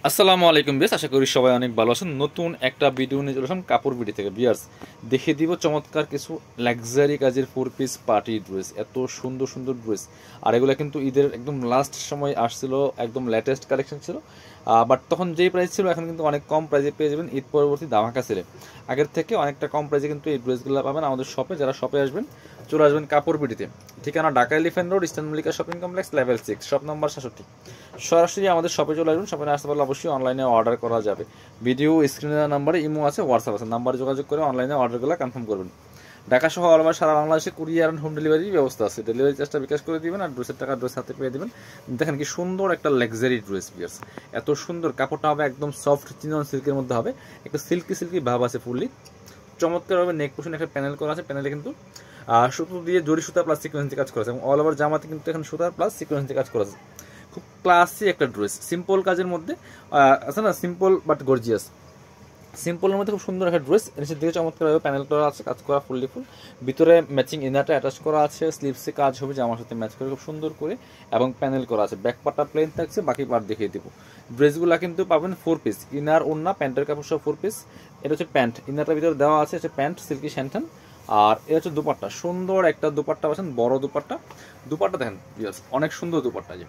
আসসালামু আলাইকুম বেশ, আশা করি সবাই অনেক ভালো আছেন। নতুন একটা ভিডিও নিয়ে চলে আসলাম কাপড় বিডি থেকে। বিয়ার্স, দেখিয়ে দিব চমৎকার কিছু লাক্সারি কাজের 4 পিস পার্টি ড্রেস। এত সুন্দর সুন্দর ড্রেস, আর এগুলো কিন্তু ঈদের একদম লাস্ট সময় আসছিল, একদম লেটেস্ট কালেকশন ছিল। বাট তখন যেই প্রাইস ছিল এখন কিন্তু অনেক কম প্রাইসে পেয়ে যাবেন ঈদ পরবর্তী ধামাকা সেলে। আগের থেকে অনেকটা কম প্রাইসে কিন্তু এই ড্রেসগুলো পাবেন আমাদের শপে। যারা শপে আসবেন চলে আসবেন কাপড় বিডিতে। ঠিকানা Dhaka elephant road, eastern Mallika shopping complex, level 6, shop number 67। সরাসরি আমাদের শপে চলে আসবেন। শপে আসতে পারলে অবশ্যই অনলাইনে অর্ডার করা যাবে। ভিডিও স্ক্রিনে দেওয়া নাম্বারে ইমো আছে, হোয়াটসঅ্যাপ আছে, নাম্বারে যোগাযোগ করে অনলাইনে অর্ডারগুলো কনফার্ম করবেন। ঢাকা সহ অল ওভার সারা বাংলাদেশে কুরিয়ার অ্যান্ড হোম ডেলিভারির ব্যবস্থা আছে। ডেলিভারি চার্জটা বিকাশ করে দিবেন আর ড্রেসের টাকা ড্রেস হাতে পেয়ে দেবেন। দেখেন কি সুন্দর একটা লাক্সারি ড্রেস পিয়ার্স, এত সুন্দর। কাপড়টা হবে একদম সফট চিনন সিল্কের মধ্যে হবে, একটা সিল্কি সিল্কি ভাব আছে ফুললি। চমৎকারভাবে নেক পোর্শনে একটা প্যানেল করা আছে। প্যানেলে কিন্তু সুতো দিয়ে জরি সুতা প্লাস সিকোয়েন্সি কাজ করা আছে এবং অল ওভার জামাতে কিন্তু এখানে সুতা প্লাস সিকোয়েন্সি কাজ করা আছে। খুব ক্লাসি একটা ড্রেস, সিম্পল কাজের মধ্যে আছে না, সিম্পল বাট গর্জিয়াস। সিম্পলের মধ্যে খুব সুন্দর একটা ড্রেস। নিচের দিকে চমৎকারভাবে প্যানেল করা আছে, কাজ করা ফুললি ফুল। ভিতরে ম্যাচিং ইনারটা অ্যাটাচ করা আছে, স্লিভসে কাজ হবে জামার সাথে ম্যাচ করে খুব সুন্দর করে, এবং প্যানেল করা আছে। ব্যাক পার্টটা প্লেন থাকছে, বাকি পার্ট দেখিয়ে দিব। ড্রেসগুলো কিন্তু পাবেন 4 পিস, ইনার ওড়না প্যান্টের কাপড় সহ 4 পিস। এটা হচ্ছে প্যান্ট, ইনারটার ভিতরে দেওয়া আছে হচ্ছে প্যান্ট সিল্কি স্যান্টান। আর এটা হচ্ছে দুপাট্টা, সুন্দর একটা দুপাট্টা পাচ্ছেন, বড় দুপাট্টা। দুপাট্টা দেখেন অনেক সুন্দর দুপাট্টা। যে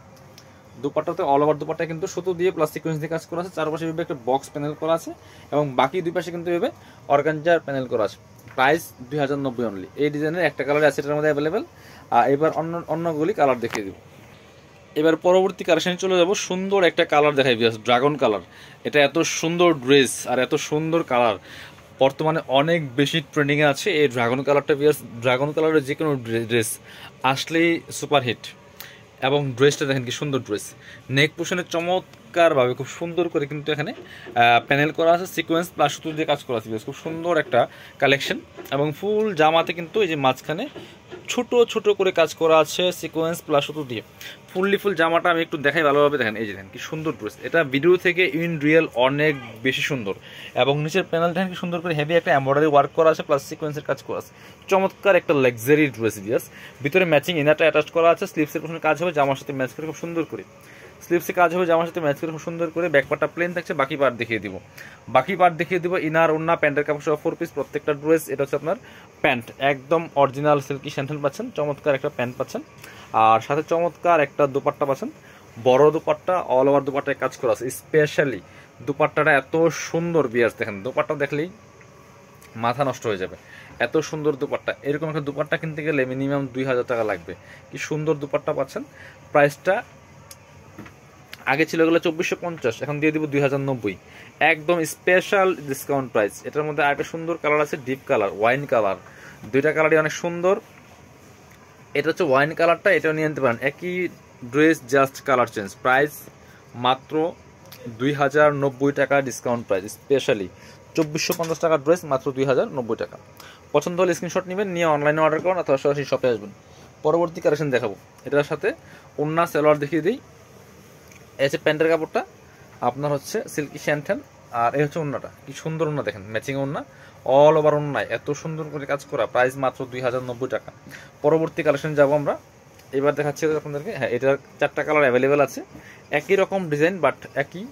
দুপাট্টাতে অল ওভার দুপাট্টা কিন্তু সুতো দিয়ে প্লাস সিকোয়েন্স দিয়ে কাজ করা আছে। চারপাশে এভাবে একটা বক্স প্যানেল করা আছে এবং বাকি দুই পাশে কিন্তু এভাবে অর্গানজার প্যানেল করা আছে। Price 2090 only. এই ডিজাইনের একটা কালার আছে এটার মধ্যে অ্যাভেলেবেল। এবার অন্যগুলি কালার দেখিয়ে দিব। এবার পরবর্তী কালেকশনে চলে যাব। সুন্দর একটা কালার দেখাই বিয়াস, ড্রাগন কালার। এটা এত সুন্দর ড্রেস আর এত সুন্দর কালার, বর্তমানে অনেক বেশি ট্রেন্ডিংয়ে আছে এই ড্রাগন কালারটা বিয়াস। ড্রাগন কালারের যে কোনো ড্রেস আসলেই সুপারহিট। এবং ড্রেসটা দেখেন কি সুন্দর ড্রেস। নেক পোর্শনে চমৎকারভাবে খুব সুন্দর করে কিন্তু এখানে প্যানেল করা আছে, সিকোয়েন্স প্লাস সুতো দিয়ে কাজ করা আছে। খুব সুন্দর একটা কালেকশন। এবং ফুল জামাতে কিন্তু এই যে মাঝখানে ছোট ছোট করে কাজ করা আছে, সিকোয়েন্স প্লাস সুতো দিয়ে। ফুললি ফুল জামাটা আমি একটু দেখাই ভালোভাবে। দেখেন এই যে দেখেন কি সুন্দর ড্রেস, এটা ভিডিও থেকে ইন রিয়েল অনেক বেশি সুন্দর। এবং নিচের প্যানেল দেখেন কি সুন্দর করে হেভি একটা এমব্রয়ডারি ওয়ার্ক করা আছে প্লাস সিকোয়েন্সের কাজ করা আছে। চমৎকার একটা লাক্সারি ড্রেস বিয়ার্স। ভিতরে ম্যাচিং ইনারটা অ্যাটাচ করা আছে, স্লিভসের পেছনে কাজ হবে জামার সাথে ম্যাচ করে খুব সুন্দর করে। স্লিভসে কাজ হবে জামার সাথে ম্যাচ করে খুব সুন্দর করে। ব্যাক পার্টটা প্লেন থাকছে, বাকি পার্ট দেখিয়ে দিব। বাকি পার্ট দেখিয়ে দিব ইনার ওড়না প্যান্টের কাপড় সহ 4 পিস প্রত্যেকটা ড্রেস। এটা হচ্ছে আপনার প্যান্ট, একদম অরিজিনাল সিল্কি স্যান্ডেল পাচ্ছেন, চমৎকার একটা প্যান্ট পাচ্ছেন। আর সাথে চমৎকার একটা দুপাট্টা পাচ্ছেন, বড় দুপাট্টা, অল ওভার দুপাট্টায় কাজ করা আছে। স্পেশালি দুপাট্টাটা এত সুন্দর বিয়ার্স, দেখেন দুপাট্টা দেখলেই মাথা নষ্ট হয়ে যাবে। এত সুন্দর দুপাট্টা, এরকম একটা দুপাট্টা কিনতে গেলে মিনিমাম 2000 টাকা লাগবে। কি সুন্দর দুপাট্টা পাচ্ছেন। প্রাইসটা আগে ছিল এগুলো 2450, এখন দিয়ে দিব 2090, একদম স্পেশাল ডিসকাউন্ট প্রাইস। এটার মধ্যে আরেকটা সুন্দর কালার আছে, ডিপ কালার, ওয়াইন কালার। দুইটা কালারই অনেক সুন্দর। এটা হচ্ছে ওয়াইন কালারটা, এটাও নিয়ে নিতে পারেন। একই dress, just colour change. Price মাত্র 2090 টাকা ডিসকাউন্ট প্রাইস। স্পেশালি 2450 টাকার ড্রেস মাত্র 2090 টাকা। পছন্দ হলে স্ক্রিনশট নেবেন, নিয়ে অনলাইনে অর্ডার করুন অথবা সরাসরি শপে আসবেন। পরবর্তী কালেকশন দেখাবো। এটার সাথে ওড়না সালোয়ার দেখিয়ে দিই। এই হচ্ছে প্যান্টের কাপড়টা আপনার হচ্ছে সিল্কি স্যান্টেন। আর এই হচ্ছে ওড়নাটা, কি সুন্দর ওড়না দেখেন, ম্যাচিং ওড়না, অল ওভার ওড়নায় এত সুন্দর করে কাজ করা। প্রাইস মাত্র 2090 টাকা। পরবর্তী কালেকশন যাবো আমরা। এবার দেখাচ্ছি আপনাদেরকে। হ্যাঁ, এটার 4টা কালার অ্যাভেলেবেল আছে। একই রকম ডিজাইন বাট একই,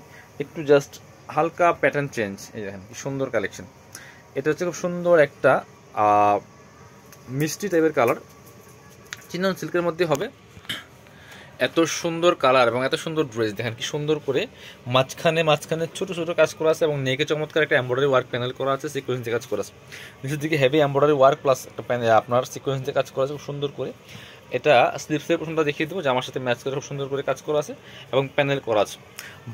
একটু জাস্ট হালকা প্যাটার্ন চেঞ্জ। এই দেখেন কি সুন্দর কালেকশন। এটা হচ্ছে খুব সুন্দর একটা মিষ্টি টাইপের কালার, চিনন সিল্কের মধ্যে হবে। এত সুন্দর কালার এবং এত সুন্দর ড্রেস, দেখেন কি সুন্দর করে মাঝখানে মাঝখানে ছোট ছোট কাজ করা আছে এবং নেকে চমৎকার একটা এমব্রয়ডারি ওয়ার্ক প্যানেল করা আছে, সিকোয়েন্স দিয়ে কাজ করা আছে। নিচের দিকে হেভি এমব্রয়ডারি ওয়ার্ক প্লাস একটা আপনার সিকোয়েন্স দিয়ে কাজ করা আছে খুব সুন্দর করে। এটা স্লিপসের প্রথমটা দেখিয়ে দেবো, জামার সাথে ম্যাচ করে খুব সুন্দর করে কাজ করা আছে এবং প্যানেল করা আছে।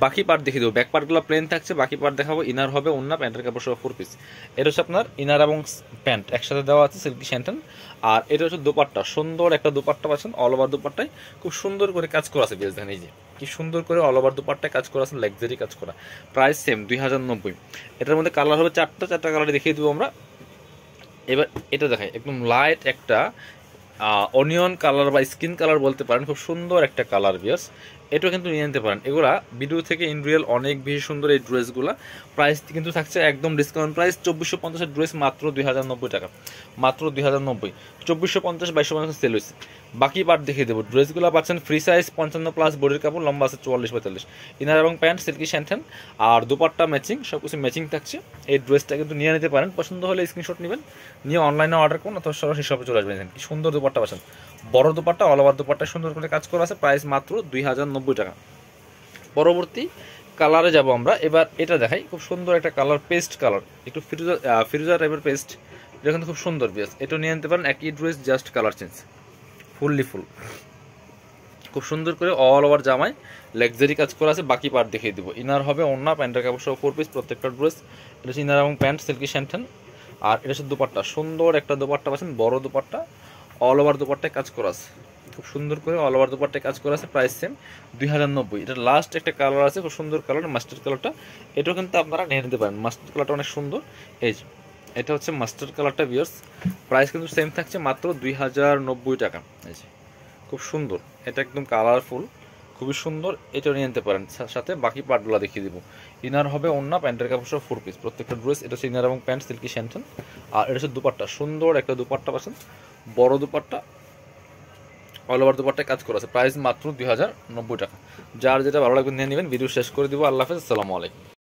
বাকি পার্ট দেখিয়ে দেবো। ব্যাক পার্টগুলো প্লেন থাকছে, বাকি পার্ট দেখাবো। ইনার হবে ওড়না প্যান্টের কাপড় সহ 4 পিস। এটা হচ্ছে আপনার ইনার এবং প্যান্ট একসাথে দেওয়া আছে, সিল্কি স্যান্টেন। আর এটা হচ্ছে দোপাট্টা, সুন্দর একটা দোপাট্টা পাচ্ছেন, অল ওভার দোপাট্টায় খুব সুন্দর করে কাজ করা আছে। বেশ দেখেন এই যে কি সুন্দর করে অল ওভার দোপাট্টায় কাজ করা আছে, লাক্সারি কাজ করা। Price same 2090। এটার মধ্যে কালার হবে 4টা কালার দেখিয়ে দেবো আমরা। এবার এটা দেখাই, একদম লাইট একটা অনিয়ন কালার বা স্কিন কালার বলতে পারেন, খুব সুন্দর একটা কালার বিয়ার্স। এটাও কিন্তু নিয়ে নিতে পারেন। এগুলা ভিডিও থেকে ইন রিয়েল অনেক বেশি সুন্দর এই ড্রেসগুলো। প্রাইস কিন্তু থাকছে একদম ডিসকাউন্ট প্রাইস 2450 ড্রেস মাত্র 2090 টাকা, মাত্র 2090। 2450 2250 সেল হয়েছে। বাকি পার্ট দেখিয়ে দেবো। ড্রেসগুলো পাচ্ছেন ফ্রি সাইজ 55+ বডির কাপড়, লম্বা আছে 44-45, ইনার এবং প্যান্ট সিল্কি স্যান্টেন, আর দুপাট্টা ম্যাচিং, সব কিছু ম্যাচিং থাকছে। এই ড্রেসটা কিন্তু নিয়ে নিতে পারেন। পছন্দ হলে স্ক্রিনশট নেবেন, নিয়ে অনলাইনে অর্ডার করুন অথবা সরাসরি শপে চলে আসবেন। কি সুন্দর দুপাট্টা পাচ্ছেন, বড় দুপাট্টা, অল ওভার দুপাট্টা সুন্দর করে কাজ করা আছে। প্রাইস মাত্র 2090 টাকা। পরবর্তী কালারে যাব আমরা। এবার এটা দেখাই, খুব সুন্দর একটা কালার, পেস্ট কালার, একটু ফিরোজা টাইপের পেস্ট। এটা কিন্তু খুব সুন্দর পিস, এটা নিয়ে নিতে পারেন। একই dress, just colour change, fully full, খুব সুন্দর করে অল ওভার জামায় লাক্সারি কাজ করা আছে। বাকি পার্ট দেখিয়ে দিব। ইনার হবে ওন্না, প্যান্টের কাপড় সহ 4 পিস প্রত্যেকটা ড্রেস। এটা হচ্ছে ইনার এবং প্যান্ট সিল্কি স্যান্টেন, আর এটা হচ্ছে দুপাট্টা, সুন্দর একটা দুপাট্টা পাচ্ছেন, বড় দুপাট্টা, অল ওভার দুপাট্টায় কাজ করা আছে, খুব সুন্দর করে অল ওভার দুপাট্টায় কাজ করা আছে। Price same 2090। এটা লাস্ট একটা কালার আছে, খুব সুন্দর কালার, মাস্টার্ড কালারটা। এটাও কিন্তু আপনারা নিয়ে নিতে পারেন। মাস্টার্ড কালারটা অনেক সুন্দর। এই যে এটা হচ্ছে মাস্টার্ড কালারটা ভিউয়ার্স। প্রাইস কিন্তু সেম থাকছে মাত্র 2090 টাকা। এই যে খুব সুন্দর, এটা একদম কালারফুল, খুবই সুন্দর। এটাও নিয়ে নিতে পারেন। সাথে বাকি পার্টগুলো দেখিয়ে দিব। ইনার হবে ওন্না, প্যান্টের কাপড় সহ 4 পিস প্রত্যেকটা ড্রেস। এটা হচ্ছে ইনার এবং প্যান্ট সিল্কি স্যান্টেন, আর এটা হচ্ছে দুপাট্টা, সুন্দর একটা দুপাট্টা পাচ্ছেন, বড় দুপাট্টা, অল ওভার দুপাট্টায় কাজ করা আছে। প্রাইস মাত্র 2090 টাকা। যার যেটা ভালো লাগবে নিয়ে নেবেন। ভিডিও শেষ করে দিব। আল্লাহ হাফেজ, আসসালামু আলাইকুম।